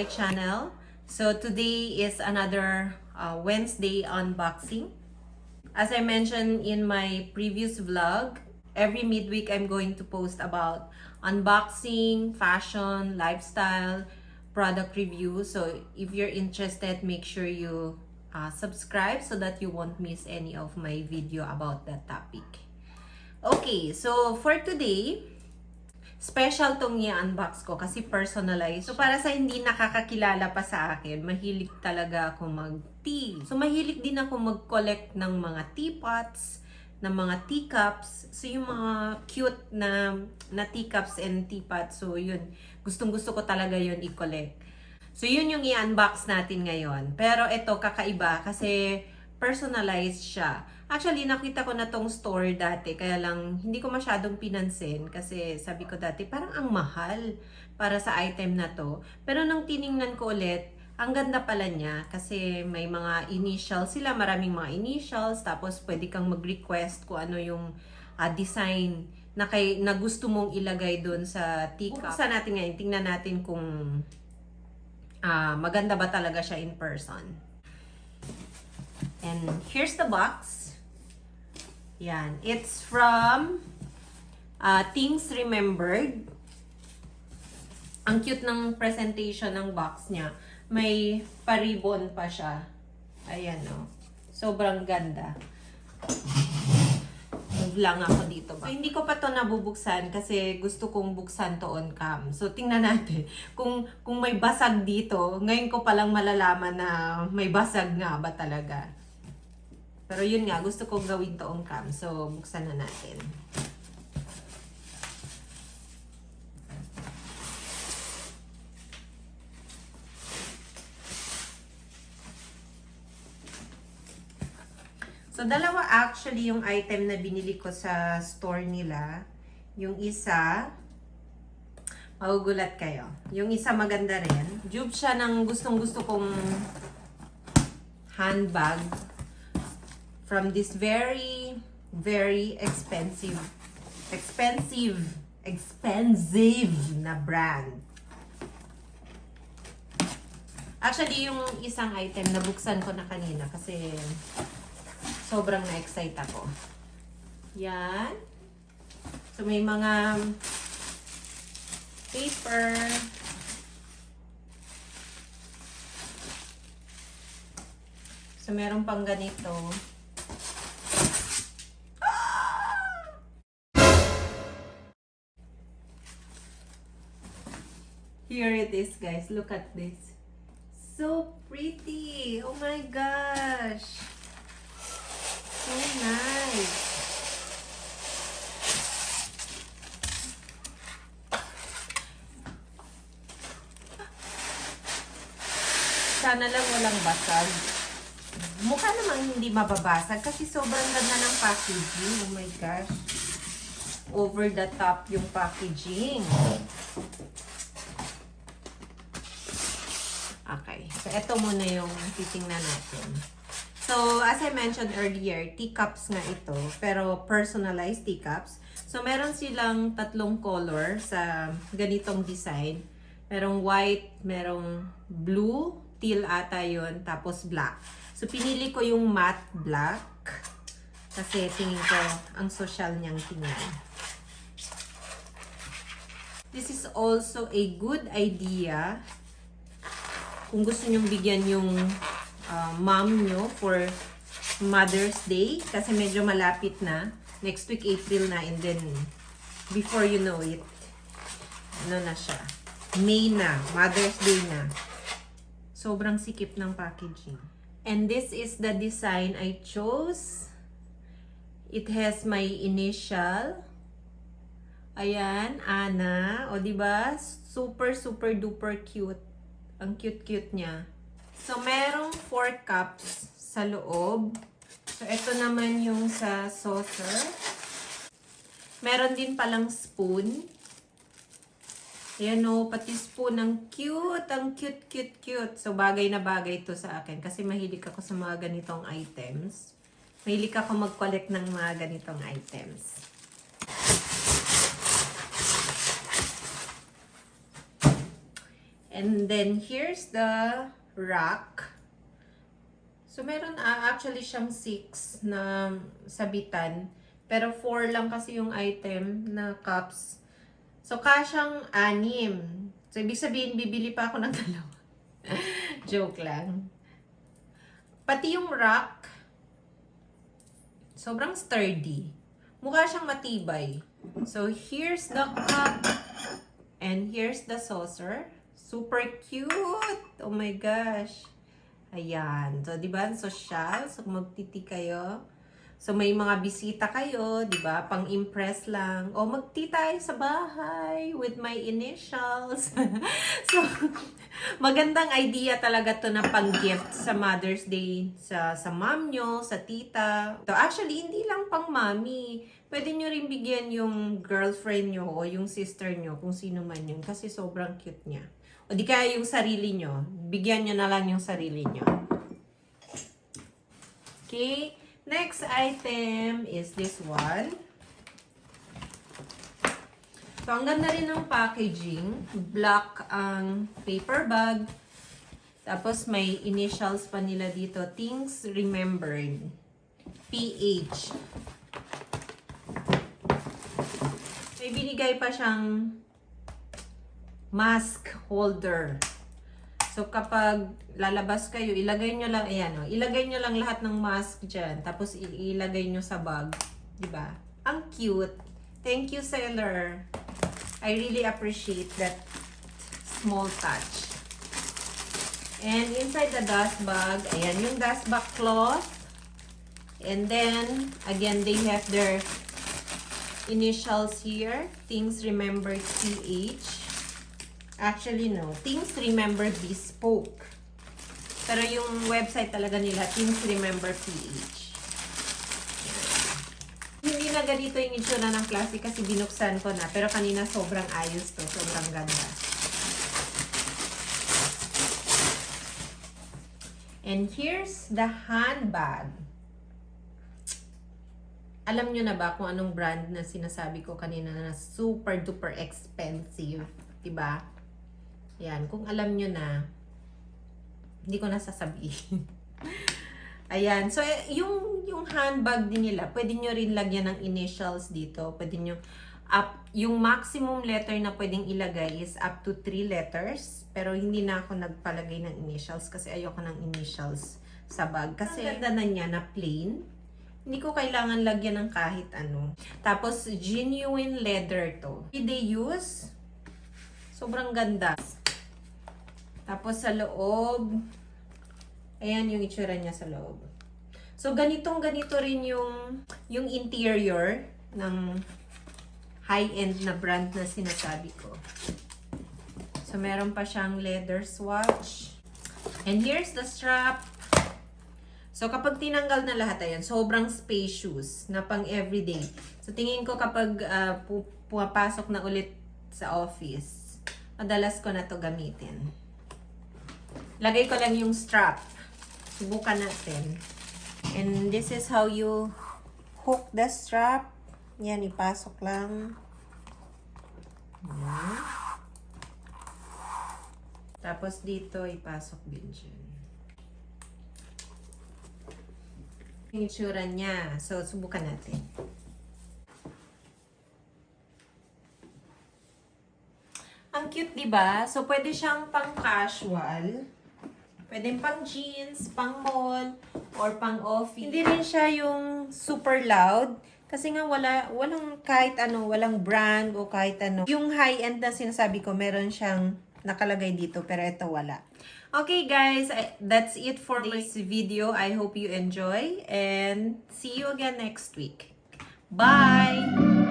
my channel. So today is another Wednesday unboxing. As I mentioned in my previous vlog, every midweek I'm going to post about unboxing, fashion, lifestyle, product review. So if you're interested, make sure you subscribe so that you won't miss any of my video about that topic. Okay, so for today, special tong i-unbox ko kasi personalized. So para sa hindi nakakakilala pa sa akin, mahilig talaga ako mag-tea. So mahilig din ako mag-collect ng mga teapots, ng mga teacups. So yung mga cute na teacups and teapots. So yun, gustong-gusto ko talaga yun i-collect. So yun yung i-unbox natin ngayon. Pero ito kakaiba kasi personalized siya. Actually, nakita ko na tong store dati, kaya lang hindi ko masyadong pinansin kasi sabi ko dati parang ang mahal para sa item na to. Pero nung tiningnan ko ulit, ang ganda pala niya kasi may mga initials sila, maraming mga initials, tapos pwede kang mag-request kung ano yung design na gusto mong ilagay doon sa teacup. Buksan natin ngayon, tingnan natin kung maganda ba talaga siya in person. And here's the box. Yan. It's from Things Remembered. Ang cute ng presentation ng box niya. May paribon pa siya. Ayan o. Sobrang ganda. Lang ako dito ba. So, hindi ko pa to nabubuksan kasi gusto kong buksan to on cam. So, tingnan natin kung may basag dito. Ngayon ko palang malalaman na may basag nga ba talaga. Pero yun nga, gusto kong gawin to on cam. So, buksan na natin. So, dalawa actually yung item na binili ko sa store nila. Yung isa, magugulat kayo. Yung isa maganda rin. Dupe siya ng gustong-gusto kong handbag from this very, very expensive na brand. Actually, yung isang item nabuksan ko na kanina kasi sobrang na-excite ako. Yan. So, may mga paper. So, meron pang ganito. Here it is, guys. Look at this. So pretty. Oh my gosh. So nice. Sana lang walang basag. Mukha namang hindi mababasag kasi sobrang ganda ng packaging. Oh my gosh. Over the top yung packaging. Okay. So, ito muna yung titingnan natin. So, as I mentioned earlier, teacups nga ito. Pero personalized teacups. So, meron silang tatlong color sa ganitong design. Merong white, merong blue, teal ata yun, tapos black. So, pinili ko yung matte black. Kasi tingin ko ang social niyang tingnan. This is also a good idea kung gusto nyong bigyan yung mom nyo for Mother's Day. Kasi medyo malapit na. Next week, April na. And then, before you know it, ano na siya? May na. Mother's Day na. Sobrang sikip ng packaging. And this is the design I chose. It has my initial. Ayan, Ana. O, diba? Super, super duper cute. Ang cute-cute niya. So, merong 4 cups sa loob. So, ito naman yung sa saucer. Meron din palang spoon. Ayan o, pati spoon. Ang cute. Ang cute. So, bagay na bagay to sa akin. Kasi mahilig ako sa mga ganitong items. Mahilig ako mag-collect ng mga ganitong items. And then, here's the rack. So, meron actually siyang 6 na sabitan. Pero 4 lang kasi yung item na cups. So, kasyang 6. So, ibig sabihin, bibili pa ako ng 2. Joke lang. Pati yung rack, sobrang sturdy. Mukha siyang matibay. So, here's the cup. And here's the saucer. Super cute! Oh my gosh! Ayan. So, di ba? Social. So, magtiti kayo. So, may mga bisita kayo, di ba? Pang-impress lang. O, magti tayo sa bahay with my initials. So, magandang idea talaga to na pang-gift sa Mother's Day. Sa mom nyo, sa tita. So, actually, hindi lang pang mommy. Pwede nyo rin bigyan yung girlfriend nyo o yung sister nyo, kung sino man yun. Kasi sobrang cute niya. O di kaya yung sarili nyo. Bigyan nyo na lang yung sarili nyo. Okay. Next item is this one. So, ang ganda rin ng packaging. Black ang paper bag. Tapos, may initials pa nila dito. Things Remembered. PH. May binigay pa siyang mask holder. So, kapag lalabas kayo, ilagay nyo lang, ayan o, ilagay nyo lang lahat ng mask dyan. Tapos, ilagay nyo sa bag. Diba? Ang cute. Thank you, seller. I really appreciate that small touch. And inside the dust bag, ayan yung dust bag cloth. And then, again, they have their initials here. Things Remembered PH. Actually, no. Things Remembered Bespoke. Pero yung website talaga nila, Things Remembered PH. Hindi na ganito yung itsura ng plastic kasi binuksan ko na. Pero kanina sobrang ayos to. Sobrang ganda. And here's the handbag. Alam nyo na ba kung anong brand na sinasabi ko kanina na super duper expensive? Diba? Yan, kung alam nyo na, hindi ko na sasabihin. Ayan, so yung handbag din nila, pwede nyo rin lagyan ng initials dito. Pwede nyo, yung maximum letter na pwedeng ilagay is up to 3 letters. Pero hindi na ako nagpalagay ng initials kasi ayoko ng initials sa bag. Kasi ang ganda na niya na plain. Hindi ko kailangan lagyan ng kahit ano. Tapos, genuine leather to. They use, sobrang ganda. Tapos sa loob, ayan yung itsura niya sa loob. So, ganito rin yung interior ng high-end na brand na sinasabi ko. So, meron pa siyang leather swatch. And here's the strap. So, kapag tinanggal na lahat, ayan, sobrang spacious na pang everyday. So, tingin ko kapag pumapasok na ulit sa office, madalas ko na to gamitin. Lagay ko lang yung strap. Subukan natin. And this is how you hook the strap. Yan, ipasok lang. Yan. Tapos dito, ipasok din dyan. Yung itsura niya. So, subukan natin. Ang cute, diba? So, pwede siyang pang casual. Pwede pang jeans, pang mall, or pang office. Hindi rin siya yung super loud. Kasi nga walang kahit ano, walang brand o kahit ano. Yung high-end na sinasabi ko, meron siyang nakalagay dito, pero ito wala. Okay guys, that's it for this video. I hope you enjoy and see you again next week. Bye!